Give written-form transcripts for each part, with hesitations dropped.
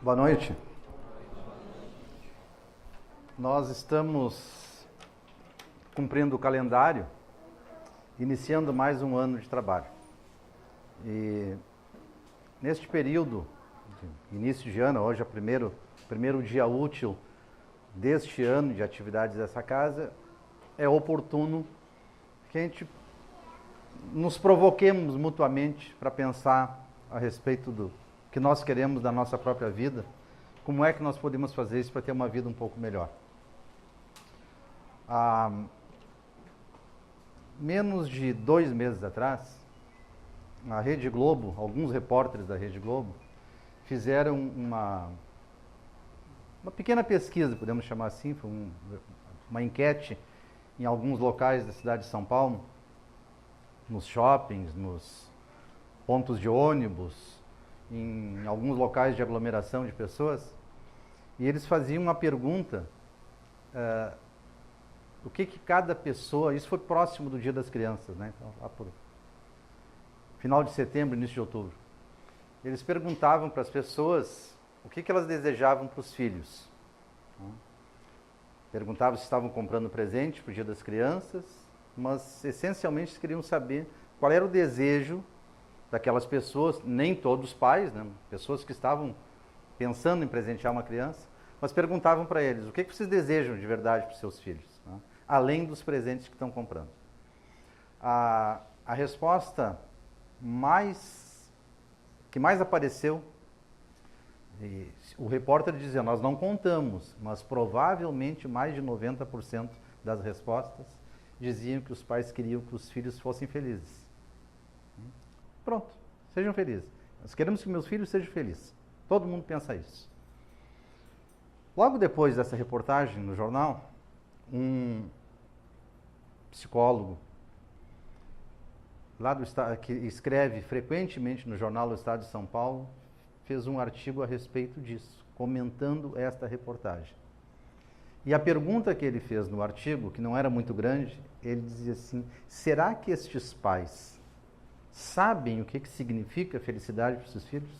Boa noite. Nós estamos cumprindo o calendário, iniciando mais um ano de trabalho. E neste período, início de ano, hoje é o primeiro dia útil deste ano de atividades dessa casa, é oportuno que a gente nos provoquemos mutuamente para pensar a respeito do que nós queremos da nossa própria vida, como é que nós podemos fazer isso para ter uma vida um pouco melhor. Há menos de 2 meses atrás, a Rede Globo, alguns repórteres da Rede Globo, fizeram uma pequena pesquisa, podemos chamar assim, foi uma enquete em alguns locais da cidade de São Paulo, nos shoppings, nos pontos de ônibus, em alguns locais de aglomeração de pessoas, e eles faziam uma pergunta, o que cada pessoa, isso foi próximo do Dia das Crianças, né? Então, lá por final de setembro, início de outubro, eles perguntavam para as pessoas o que elas desejavam para os filhos. Perguntavam se estavam comprando presente para o Dia das Crianças, mas essencialmente queriam saber qual era o desejo daquelas pessoas, nem todos os pais, né? Pessoas que estavam pensando em presentear uma criança, mas perguntavam para eles, o que vocês desejam de verdade para os seus filhos, né? Além dos presentes que estão comprando. A resposta que mais apareceu, e o repórter dizia, nós não contamos, mas provavelmente mais de 90% das respostas diziam que os pais queriam que os filhos fossem felizes. Pronto, sejam felizes. Nós queremos que meus filhos sejam felizes. Todo mundo pensa isso. Logo depois dessa reportagem no jornal, um psicólogo lá do estado, que escreve frequentemente no jornal do Estado de São Paulo, fez um artigo a respeito disso, comentando esta reportagem. E a pergunta que ele fez no artigo, que não era muito grande, ele dizia assim, será que estes pais sabem o que significa felicidade para os seus filhos?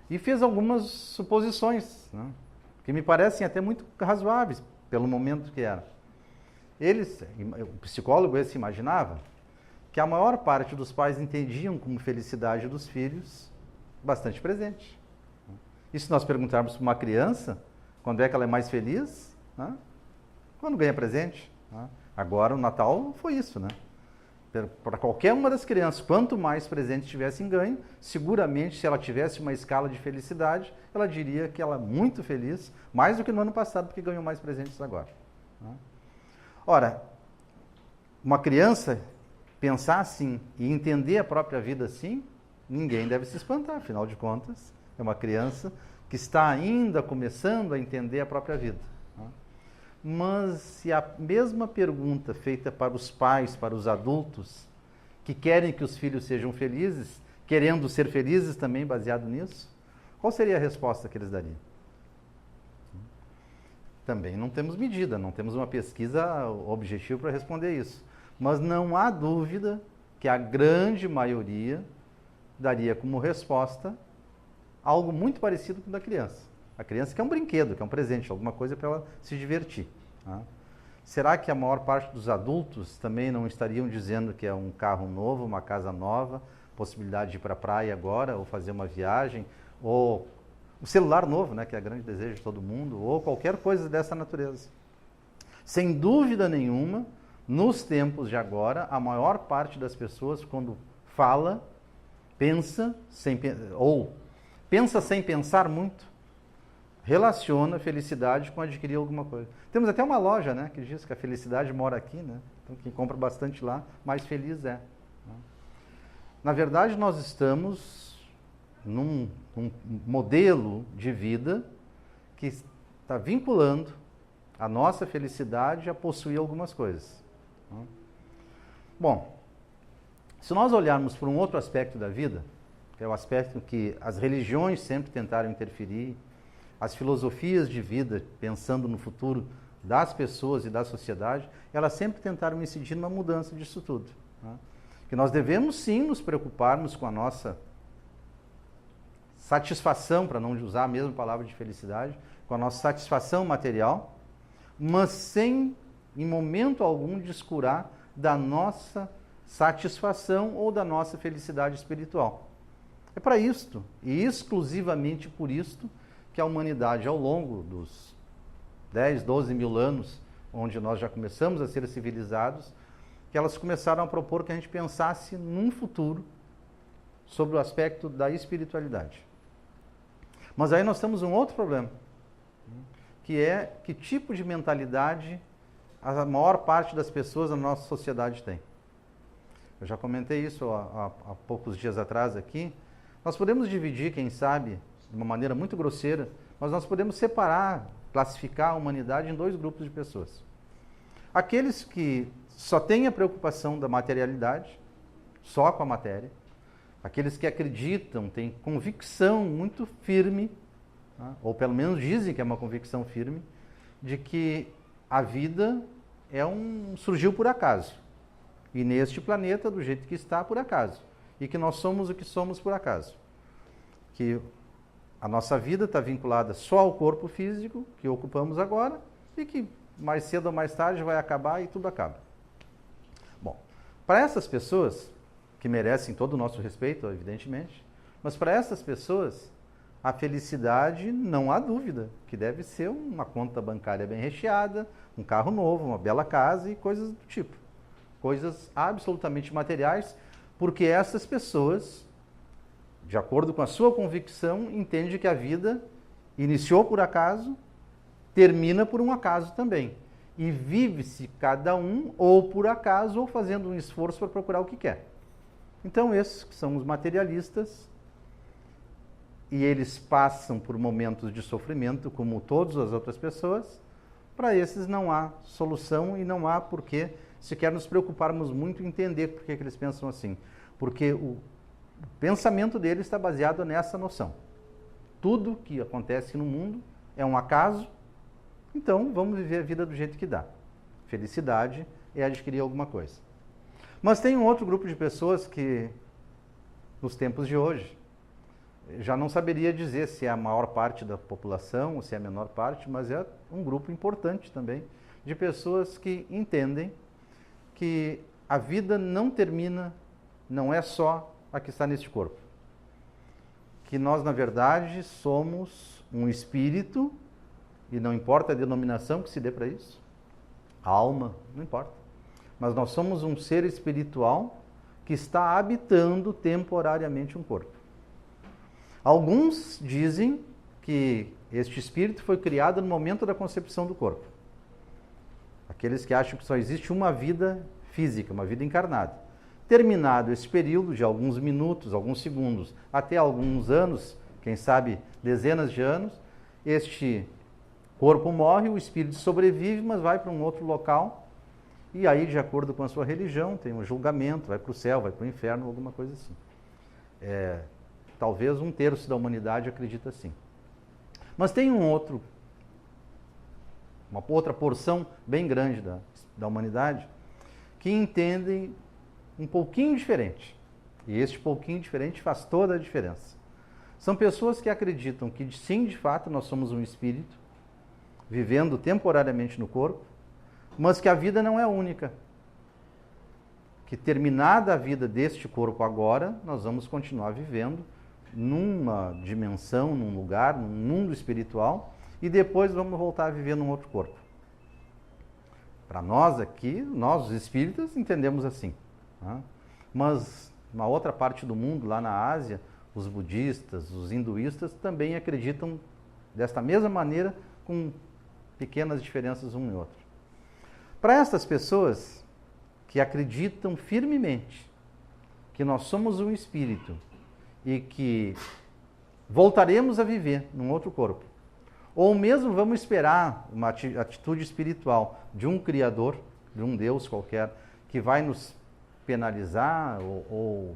E fez algumas suposições, né, que me parecem até muito razoáveis, pelo momento que era. O psicólogo esse imaginava que a maior parte dos pais entendiam como felicidade dos filhos bastante presente. E se nós perguntarmos para uma criança, quando é que ela é mais feliz? Né? Quando ganha presente. Né? Agora o Natal foi isso, né? Para qualquer uma das crianças, quanto mais presentes tivessem ganho, seguramente se ela tivesse uma escala de felicidade, ela diria que ela é muito feliz, mais do que no ano passado, porque ganhou mais presentes agora. Né? Ora, uma criança pensar assim e entender a própria vida assim, ninguém deve se espantar, afinal de contas, é uma criança que está ainda começando a entender a própria vida. Né? Mas se a mesma pergunta feita para os pais, para os adultos, que querem que os filhos sejam felizes, querendo ser felizes também baseado nisso, qual seria a resposta que eles dariam? Também não temos medida, não temos uma pesquisa objetiva para responder isso. Mas não há dúvida que a grande maioria daria como resposta algo muito parecido com o da criança. A criança quer um brinquedo, quer um presente, alguma coisa para ela se divertir. Tá? Será que a maior parte dos adultos também não estariam dizendo que é um carro novo, uma casa nova, possibilidade de ir para a praia agora, ou fazer uma viagem, ou o celular novo, né, que é o grande desejo de todo mundo, ou qualquer coisa dessa natureza? Sem dúvida nenhuma, nos tempos de agora, a maior parte das pessoas, quando fala, pensa sem pensar muito, relaciona felicidade com adquirir alguma coisa. Temos até uma loja, né, que diz que a felicidade mora aqui, né? Então quem compra bastante lá, mais feliz é. Né? Na verdade, nós estamos num modelo de vida que está vinculando a nossa felicidade a possuir algumas coisas. Né? Bom, se nós olharmos por um outro aspecto da vida, que é o aspecto que as religiões sempre tentaram interferir, as filosofias de vida, pensando no futuro das pessoas e da sociedade, elas sempre tentaram incidir numa mudança disso tudo. Né? Que nós devemos sim nos preocuparmos com a nossa satisfação, para não usar a mesma palavra de felicidade, com a nossa satisfação material, mas sem, em momento algum, descurar da nossa satisfação ou da nossa felicidade espiritual. É para isto, e exclusivamente por isto, que a humanidade, ao longo dos 10, 12 mil anos, onde nós já começamos a ser civilizados, que elas começaram a propor que a gente pensasse num futuro sobre o aspecto da espiritualidade. Mas aí nós temos um outro problema, que é que tipo de mentalidade a maior parte das pessoas na nossa sociedade tem. Eu já comentei isso há poucos dias atrás aqui. Nós podemos dividir, quem sabe, de uma maneira muito grosseira, mas nós podemos separar, classificar a humanidade em dois grupos de pessoas. Aqueles que só têm a preocupação da materialidade, só com a matéria, aqueles que acreditam, têm convicção muito firme, ou pelo menos dizem que é uma convicção firme, de que a vida surgiu por acaso. E neste planeta, do jeito que está, por acaso. E que nós somos o que somos por acaso. Que a nossa vida está vinculada só ao corpo físico, que ocupamos agora, e que mais cedo ou mais tarde vai acabar e tudo acaba. Bom, para essas pessoas, que merecem todo o nosso respeito, evidentemente, mas para essas pessoas, a felicidade, não há dúvida, que deve ser uma conta bancária bem recheada, um carro novo, uma bela casa e coisas do tipo. Coisas absolutamente materiais, porque essas pessoas, de acordo com a sua convicção, entendem que a vida iniciou por acaso, termina por um acaso também. E vive-se cada um, ou por acaso, ou fazendo um esforço para procurar o que quer. Então, esses que são os materialistas, e eles passam por momentos de sofrimento, como todas as outras pessoas, para esses não há solução e não há porquê sequer nos preocuparmos muito em entender por que eles pensam assim. Porque o pensamento deles está baseado nessa noção. Tudo que acontece no mundo é um acaso, então vamos viver a vida do jeito que dá. Felicidade é adquirir alguma coisa. Mas tem um outro grupo de pessoas que, nos tempos de hoje, já não saberia dizer se é a maior parte da população ou se é a menor parte, mas é um grupo importante também de pessoas que entendem que a vida não termina, não é só a que está neste corpo. Que nós, na verdade, somos um espírito, e não importa a denominação que se dê para isso, alma, não importa. Mas nós somos um ser espiritual que está habitando temporariamente um corpo. Alguns dizem que este espírito foi criado no momento da concepção do corpo. Aqueles que acham que só existe uma vida física, uma vida encarnada. Terminado esse período de alguns minutos, alguns segundos, até alguns anos, quem sabe dezenas de anos, este corpo morre, o espírito sobrevive, mas vai para um outro local, e aí, de acordo com a sua religião, tem um julgamento, vai para o céu, vai para o inferno, alguma coisa assim. Talvez 1/3 da humanidade acredita assim. Mas tem uma outra porção bem grande da humanidade que entendem um pouquinho diferente. E este pouquinho diferente faz toda a diferença. São pessoas que acreditam que sim, de fato, nós somos um espírito, vivendo temporariamente no corpo, mas que a vida não é única. Que terminada a vida deste corpo agora, nós vamos continuar vivendo numa dimensão, num lugar, num mundo espiritual, e depois vamos voltar a viver num outro corpo. Para nós aqui, nós os espíritas entendemos assim. Tá? Mas uma outra parte do mundo, lá na Ásia, os budistas, os hinduístas também acreditam desta mesma maneira, com pequenas diferenças um e outro. Para essas pessoas que acreditam firmemente que nós somos um espírito e que voltaremos a viver num outro corpo, ou mesmo vamos esperar uma atitude espiritual de um Criador, de um Deus qualquer, que vai nos penalizar ou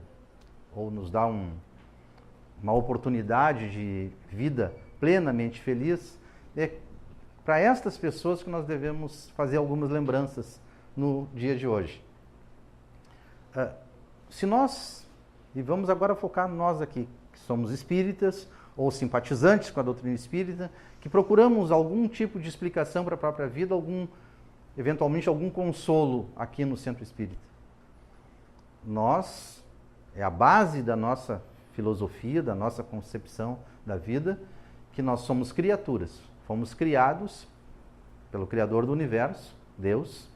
nos dar uma oportunidade de vida plenamente feliz, é para estas pessoas que nós devemos fazer algumas lembranças no dia de hoje. Se nós, e vamos agora focar nós aqui, que somos espíritas, ou simpatizantes com a doutrina espírita, que procuramos algum tipo de explicação para a própria vida, eventualmente algum consolo aqui no Centro Espírita. É a base da nossa filosofia, da nossa concepção da vida, que nós somos criaturas. Fomos criados pelo Criador do Universo, Deus,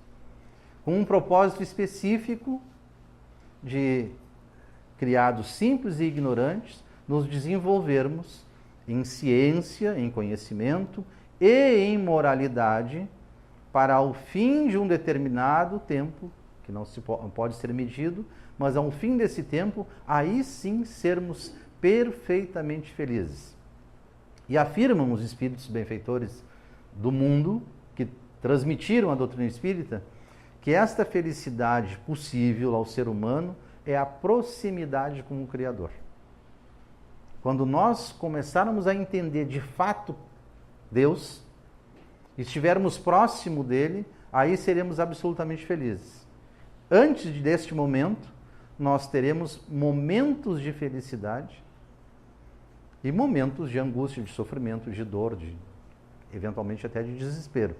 com um propósito específico de, criados simples e ignorantes, nos desenvolvermos em ciência, em conhecimento e em moralidade para ao fim de um determinado tempo, que não pode ser medido, mas ao fim desse tempo, aí sim sermos perfeitamente felizes. E afirmam os espíritos benfeitores do mundo, que transmitiram a doutrina espírita, que esta felicidade possível ao ser humano é a proximidade com o Criador. Quando nós começarmos a entender de fato Deus, estivermos próximo dele, aí seremos absolutamente felizes. Antes deste momento, nós teremos momentos de felicidade e momentos de angústia, de sofrimento, de dor, eventualmente até de desespero.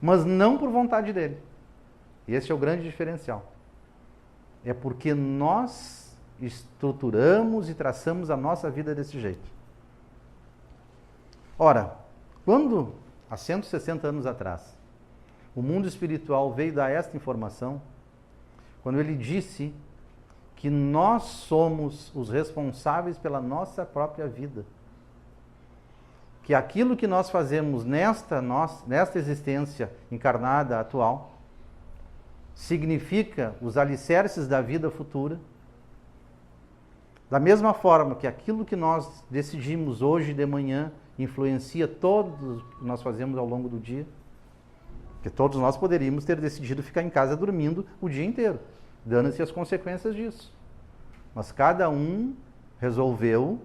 Mas não por vontade dele. Esse é o grande diferencial. É porque nós estruturamos e traçamos a nossa vida desse jeito. Ora, quando, há 160 anos atrás, o mundo espiritual veio dar esta informação, quando ele disse que nós somos os responsáveis pela nossa própria vida, que aquilo que nós fazemos nesta existência encarnada atual significa os alicerces da vida futura, da mesma forma que aquilo que nós decidimos hoje de manhã influencia todos que nós fazemos ao longo do dia, que todos nós poderíamos ter decidido ficar em casa dormindo o dia inteiro, dando-se as consequências disso. Mas cada um resolveu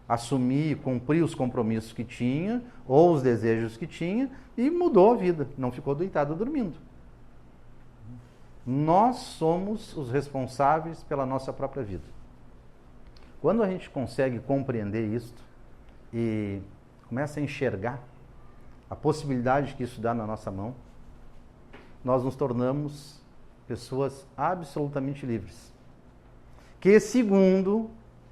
assumir e cumprir os compromissos que tinha, ou os desejos que tinha, e mudou a vida, não ficou deitado dormindo. Nós somos os responsáveis pela nossa própria vida. Quando a gente consegue compreender isto e começa a enxergar a possibilidade que isso dá na nossa mão, nós nos tornamos pessoas absolutamente livres. Que, segundo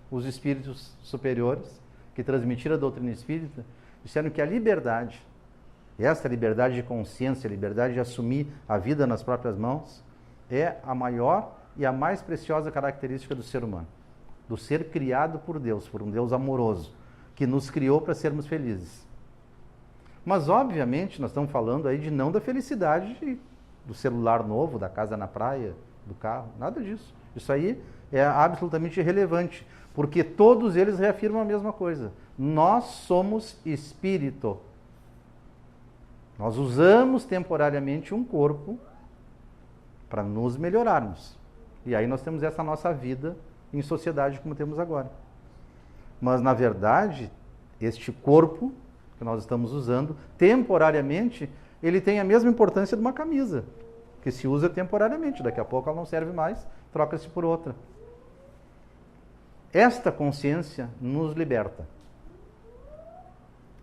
os espíritos superiores que transmitiram a doutrina espírita, disseram que a liberdade, esta liberdade de consciência, a liberdade de assumir a vida nas próprias mãos, é a maior e a mais preciosa característica do ser humano, do ser criado por Deus, por um Deus amoroso, que nos criou para sermos felizes. Mas, obviamente, nós estamos falando aí não da felicidade do celular novo, da casa na praia, do carro, nada disso. Isso aí é absolutamente irrelevante, porque todos eles reafirmam a mesma coisa. Nós somos espírito. Nós usamos temporariamente um corpo para nos melhorarmos. E aí nós temos essa nossa vida em sociedade como temos agora. Mas, na verdade, este corpo que nós estamos usando, temporariamente, ele tem a mesma importância de uma camisa, que se usa temporariamente. Daqui a pouco ela não serve mais, troca-se por outra. Esta consciência nos liberta.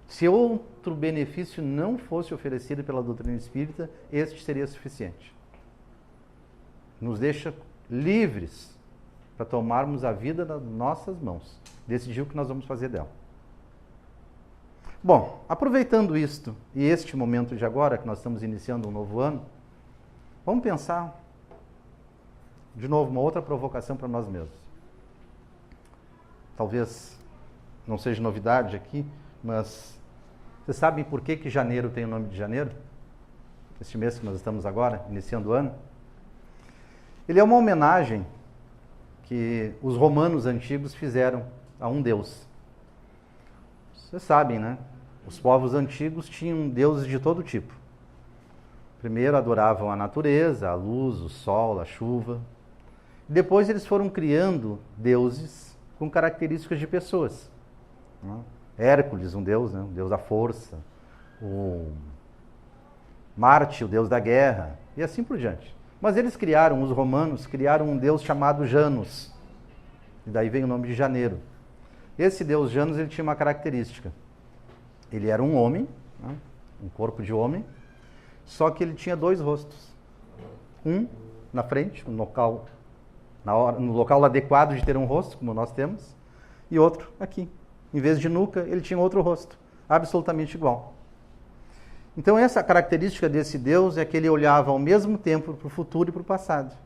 Se outro benefício não fosse oferecido pela doutrina espírita, este seria suficiente. Nos deixa livres para tomarmos a vida nas nossas mãos, decidir o que nós vamos fazer dela. Bom, aproveitando isto e este momento de agora, que nós estamos iniciando um novo ano, vamos pensar, de novo, uma outra provocação para nós mesmos. Talvez não seja novidade aqui, mas vocês sabem por que janeiro tem o nome de janeiro? Este mês que nós estamos agora, iniciando o ano? Ele é uma homenagem que os romanos antigos fizeram a um deus. Vocês sabem, né? Os povos antigos tinham deuses de todo tipo. Primeiro adoravam a natureza, a luz, o sol, a chuva. Depois eles foram criando deuses com características de pessoas. Hércules, um deus, né? Um deus da força. O Marte, o deus da guerra. E assim por diante. Mas eles os romanos criaram um deus chamado Janus. E daí vem o nome de janeiro. Esse deus Janus, ele tinha uma característica. Ele era um homem, né? Um corpo de homem, só que ele tinha dois rostos. Um na frente, no local adequado de ter um rosto, como nós temos, e outro aqui. Em vez de nuca, ele tinha outro rosto, absolutamente igual. Então essa característica desse Deus é que ele olhava ao mesmo tempo para o futuro e para o passado.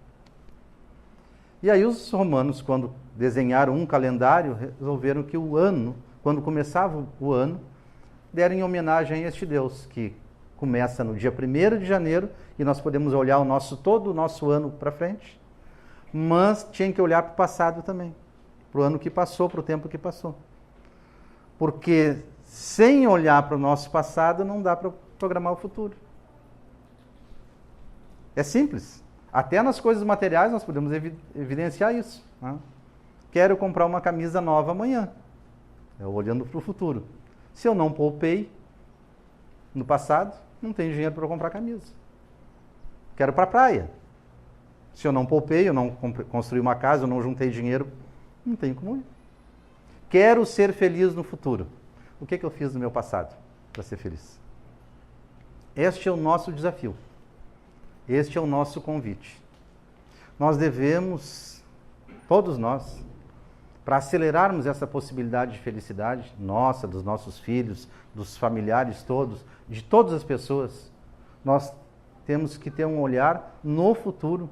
E aí os romanos, quando desenharam um calendário, resolveram que o ano, quando começava o ano, deram em homenagem a este Deus, que começa no dia 1º de janeiro, e nós podemos olhar todo o nosso ano para frente, mas tinha que olhar para o passado também, para o ano que passou, para o tempo que passou. Porque sem olhar para o nosso passado não dá para programar o futuro. É simples. Até nas coisas materiais nós podemos evidenciar isso. Né? Quero comprar uma camisa nova amanhã. Olhando para o futuro. Se eu não poupei no passado, não tenho dinheiro para comprar camisa. Quero ir para a praia. Se eu não poupei, eu não construí uma casa, eu não juntei dinheiro, não tenho como ir. Quero ser feliz no futuro. O que eu fiz no meu passado para ser feliz? Este é o nosso desafio. Este é o nosso convite. Nós devemos, todos nós, para acelerarmos essa possibilidade de felicidade, nossa, dos nossos filhos, dos familiares todos, de todas as pessoas, nós temos que ter um olhar no futuro,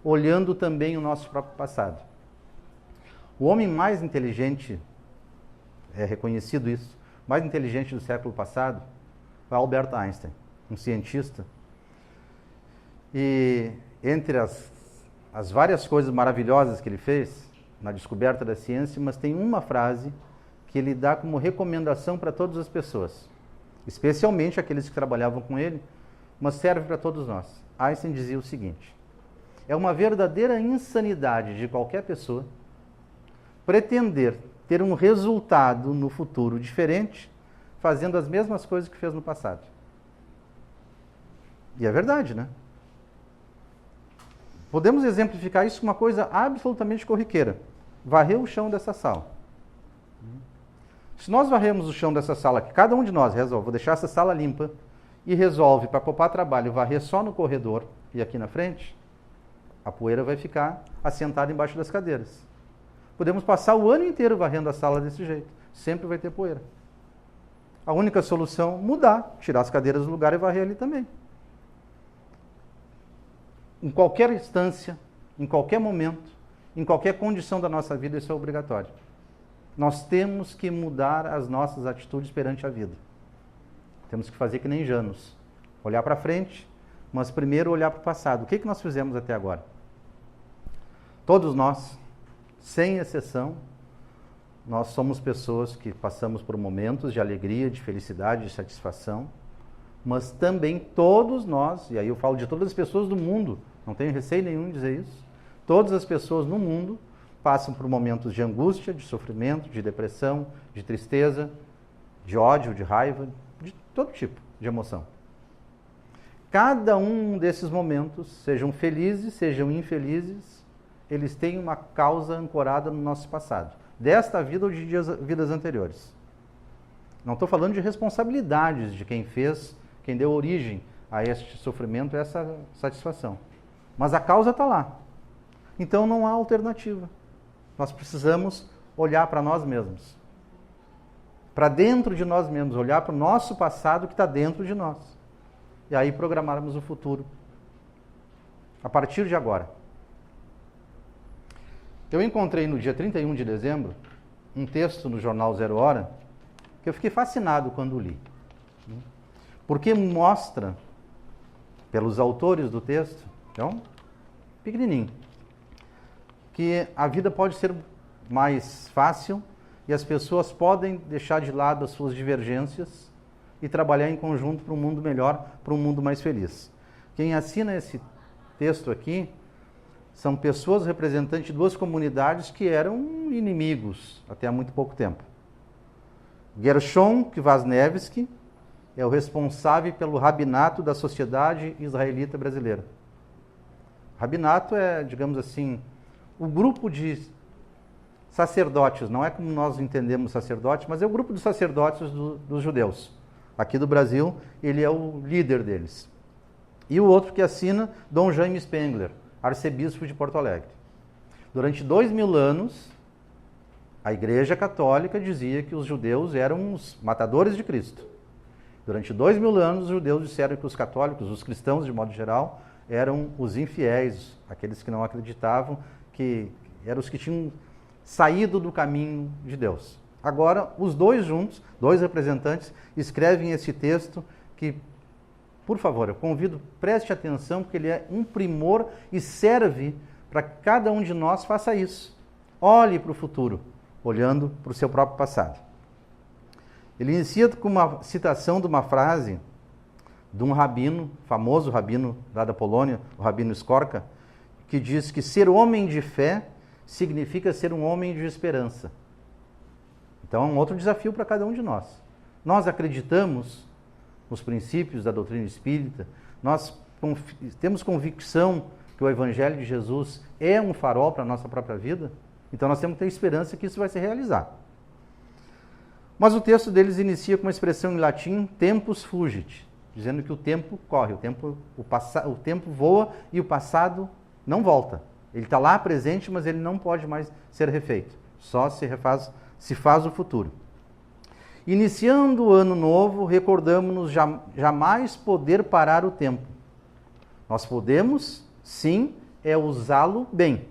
olhando também o nosso próprio passado. O homem mais inteligente, é reconhecido isso, mais inteligente do século passado, foi Albert Einstein, um cientista. E entre as várias coisas maravilhosas que ele fez na descoberta da ciência, mas tem uma frase que ele dá como recomendação para todas as pessoas, especialmente aqueles que trabalhavam com ele, mas serve para todos nós. Einstein dizia o seguinte: é uma verdadeira insanidade de qualquer pessoa pretender ter um resultado no futuro diferente fazendo as mesmas coisas que fez no passado. E é verdade, né? Podemos exemplificar isso com uma coisa absolutamente corriqueira. Varrer o chão dessa sala. Se nós varremos o chão dessa sala, que cada um de nós resolve, vou deixar essa sala limpa, e resolve, para poupar trabalho, varrer só no corredor e aqui na frente, a poeira vai ficar assentada embaixo das cadeiras. Podemos passar o ano inteiro varrendo a sala desse jeito. Sempre vai ter poeira. A única solução, mudar, tirar as cadeiras do lugar e varrer ali também. Em qualquer instância, em qualquer momento, em qualquer condição da nossa vida, isso é obrigatório. Nós temos que mudar as nossas atitudes perante a vida. Temos que fazer que nem Janus. Olhar para frente, mas primeiro olhar para o passado. O que nós fizemos até agora? Todos nós, sem exceção, nós somos pessoas que passamos por momentos de alegria, de felicidade, de satisfação, mas também todos nós, e aí eu falo de todas as pessoas do mundo, não tenho receio nenhum em dizer isso, todas as pessoas no mundo passam por momentos de angústia, de sofrimento, de depressão, de tristeza, de ódio, de raiva, de todo tipo de emoção. Cada um desses momentos, sejam felizes, sejam infelizes, eles têm uma causa ancorada no nosso passado, desta vida ou de vidas anteriores. Não estou falando de responsabilidades de quem fez, quem deu origem a este sofrimento, a essa satisfação. Mas a causa está lá. Então não há alternativa. Nós precisamos olhar para nós mesmos. Para dentro de nós mesmos, olhar para o nosso passado que está dentro de nós. E aí programarmos o futuro. A partir de agora. Eu encontrei no dia 31 de dezembro um texto no jornal Zero Hora que eu fiquei fascinado quando li. Porque mostra, pelos autores do texto, então, pequenininho, que a vida pode ser mais fácil e as pessoas podem deixar de lado as suas divergências e trabalhar em conjunto para um mundo melhor, para um mundo mais feliz. Quem assina esse texto aqui são pessoas representantes de duas comunidades que eram inimigos até há muito pouco tempo. Gershom Kvasniewski é o responsável pelo rabinato da Sociedade Israelita Brasileira. Rabinato é, digamos assim, o grupo de sacerdotes, não é como nós entendemos sacerdotes, mas é o grupo de sacerdotes dos judeus. Aqui do Brasil, ele é o líder deles. E o outro que assina, Dom Jaime Spengler, arcebispo de Porto Alegre. Durante 2000 anos, a Igreja Católica dizia que os judeus eram os matadores de Cristo. Durante 2000 anos, os judeus disseram que os católicos, os cristãos de modo geral, eram os infiéis, aqueles que não acreditavam, que eram os que tinham saído do caminho de Deus. Agora, os dois juntos, dois representantes, escrevem esse texto que, por favor, eu convido, preste atenção, porque ele é um primor e serve para que cada um de nós faça isso. Olhe para o futuro, olhando para o seu próprio passado. Ele inicia com uma citação de uma frase de um rabino, famoso rabino lá da Polônia, o rabino Skorka, que diz que ser homem de fé significa ser um homem de esperança. Então é um outro desafio para cada um de nós. Nós acreditamos nos princípios da doutrina espírita, nós temos convicção que o Evangelho de Jesus é um farol para a nossa própria vida, então nós temos que ter esperança que isso vai se realizar. Mas o texto deles inicia com uma expressão em latim, tempus fugit, dizendo que o tempo corre, o tempo voa e o passado não volta. Ele está lá presente, mas ele não pode mais ser refeito. Só se faz o futuro. Iniciando o ano novo, recordamos-nos jamais poder parar o tempo. Nós podemos, sim, usá-lo bem.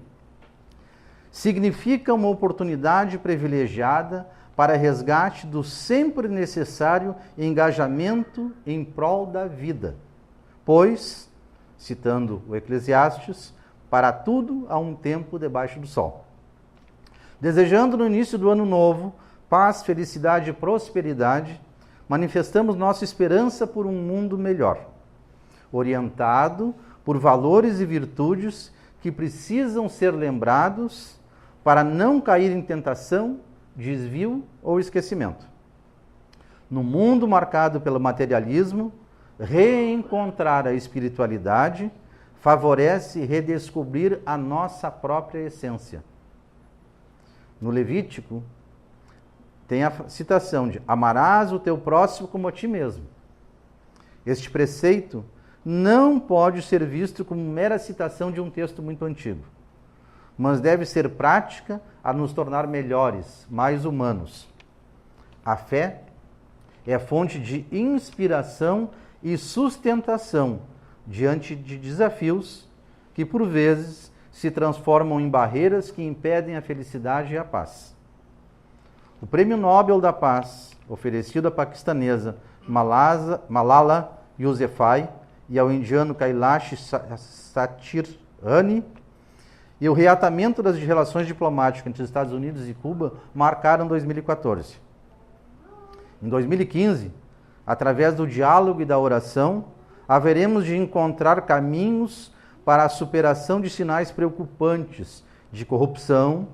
Significa uma oportunidade privilegiada para resgate do sempre necessário engajamento em prol da vida. Pois, citando o Eclesiastes, para tudo há um tempo debaixo do sol. Desejando no início do ano novo paz, felicidade e prosperidade, manifestamos nossa esperança por um mundo melhor, orientado por valores e virtudes que precisam ser lembrados para não cair em tentação, desvio ou esquecimento. No mundo marcado pelo materialismo, reencontrar a espiritualidade favorece redescobrir a nossa própria essência. No Levítico, tem a citação de amarás o teu próximo como a ti mesmo. Este preceito não pode ser visto como mera citação de um texto muito antigo, mas deve ser prática a nos tornar melhores, mais humanos. A fé é fonte de inspiração e sustentação diante de desafios que, por vezes, se transformam em barreiras que impedem a felicidade e a paz. O Prêmio Nobel da Paz, oferecido à paquistanesa Malala Yousafzai e ao indiano Kailash Satyarthi, e o reatamento das relações diplomáticas entre os Estados Unidos e Cuba marcaram 2014. Em 2015, através do diálogo e da oração, haveremos de encontrar caminhos para a superação de sinais preocupantes de corrupção,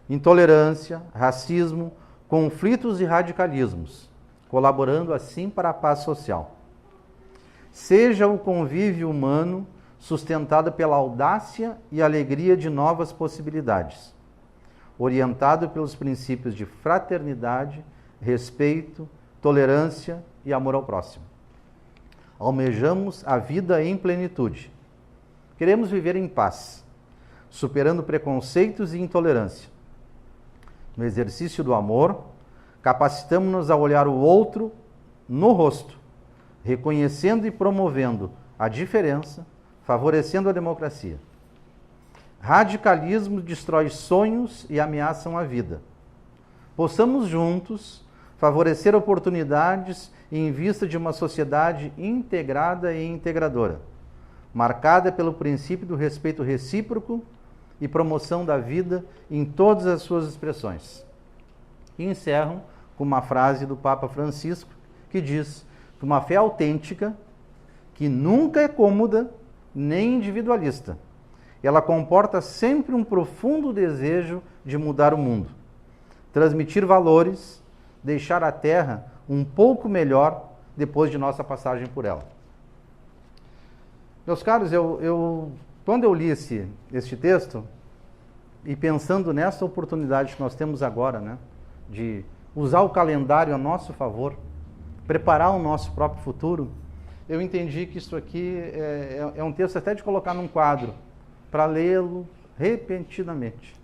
intolerância, racismo, conflitos e radicalismos, colaborando assim para a paz social. Seja o convívio humano sustentado pela audácia e alegria de novas possibilidades, orientado pelos princípios de fraternidade, respeito, tolerância e amor ao próximo. Almejamos a vida em plenitude. Queremos viver em paz, superando preconceitos e intolerância. No exercício do amor, capacitamos-nos a olhar o outro no rosto, reconhecendo e promovendo a diferença, favorecendo a democracia. Radicalismo destrói sonhos e ameaçam a vida. Possamos juntos favorecer oportunidades em vista de uma sociedade integrada e integradora, marcada pelo princípio do respeito recíproco e promoção da vida em todas as suas expressões. E encerram com uma frase do Papa Francisco, que diz que uma fé autêntica, que nunca é cômoda nem individualista, ela comporta sempre um profundo desejo de mudar o mundo, transmitir valores, deixar a Terra um pouco melhor depois de nossa passagem por ela. Meus caros, quando eu li este texto, e pensando nessa oportunidade que nós temos agora, né, de usar o calendário a nosso favor, preparar o nosso próprio futuro, eu entendi que isso aqui é um texto até de colocar num quadro, para lê-lo repetidamente,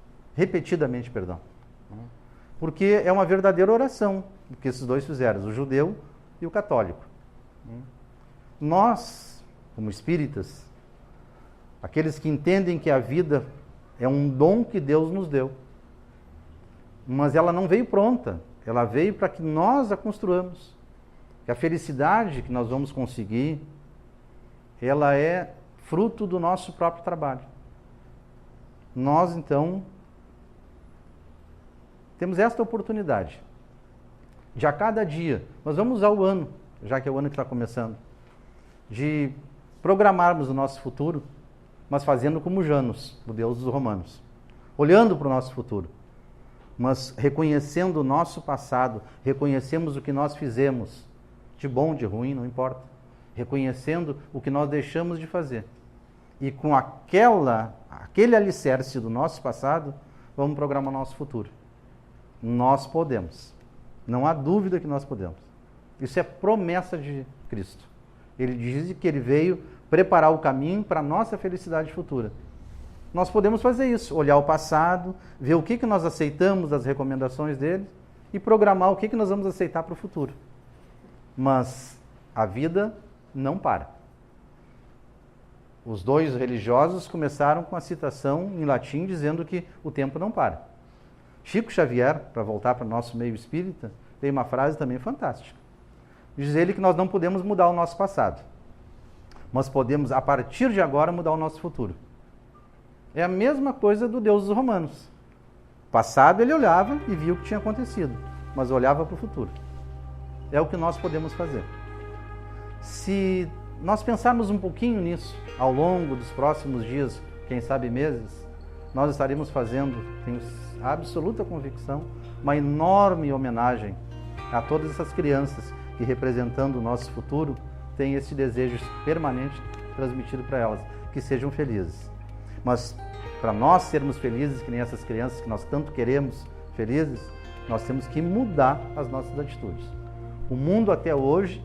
porque é uma verdadeira oração que esses dois fizeram, o judeu e o católico. Nós, como espíritas, aqueles que entendem que a vida é um dom que Deus nos deu, mas ela não veio pronta, ela veio para que nós a construamos. Que a felicidade que nós vamos conseguir, ela é fruto do nosso próprio trabalho. Nós, então, temos esta oportunidade de a cada dia, nós vamos usar o ano, já que é o ano que está começando, de programarmos o nosso futuro, mas fazendo como Janus, o deus dos romanos, olhando para o nosso futuro, mas reconhecendo o nosso passado, reconhecemos o que nós fizemos, de bom, de ruim, não importa, reconhecendo o que nós deixamos de fazer. E com aquele alicerce do nosso passado, vamos programar o nosso futuro. Nós podemos. Não há dúvida que nós podemos. Isso é promessa de Cristo. Ele diz que ele veio preparar o caminho para a nossa felicidade futura. Nós podemos fazer isso, olhar o passado, ver o que nós aceitamos das recomendações dele e programar o que nós vamos aceitar para o futuro. Mas a vida não para. Os dois religiosos começaram com a citação em latim dizendo que o tempo não para. Chico Xavier, para voltar para o nosso meio espírita, tem uma frase também fantástica. Diz ele que nós não podemos mudar o nosso passado, mas podemos, a partir de agora, mudar o nosso futuro. É a mesma coisa do Deus dos romanos. Passado ele olhava e via o que tinha acontecido, mas olhava para o futuro. É o que nós podemos fazer. Se nós pensarmos um pouquinho nisso, ao longo dos próximos dias, quem sabe meses, nós estaremos fazendo, tenho absoluta convicção, uma enorme homenagem a todas essas crianças que, representando o nosso futuro, têm esse desejo permanente transmitido para elas, que sejam felizes. Mas para nós sermos felizes, que nem essas crianças que nós tanto queremos felizes, nós temos que mudar as nossas atitudes. O mundo até hoje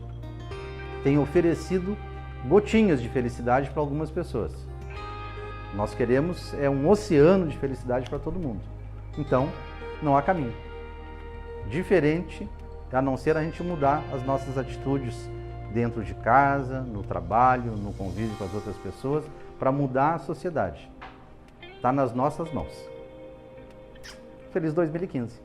tem oferecido gotinhas de felicidade para algumas pessoas. Nós queremos um oceano de felicidade para todo mundo. Então, não há caminho diferente a não ser a gente mudar as nossas atitudes dentro de casa, no trabalho, no convívio com as outras pessoas, para mudar a sociedade. Está nas nossas mãos. Feliz 2015!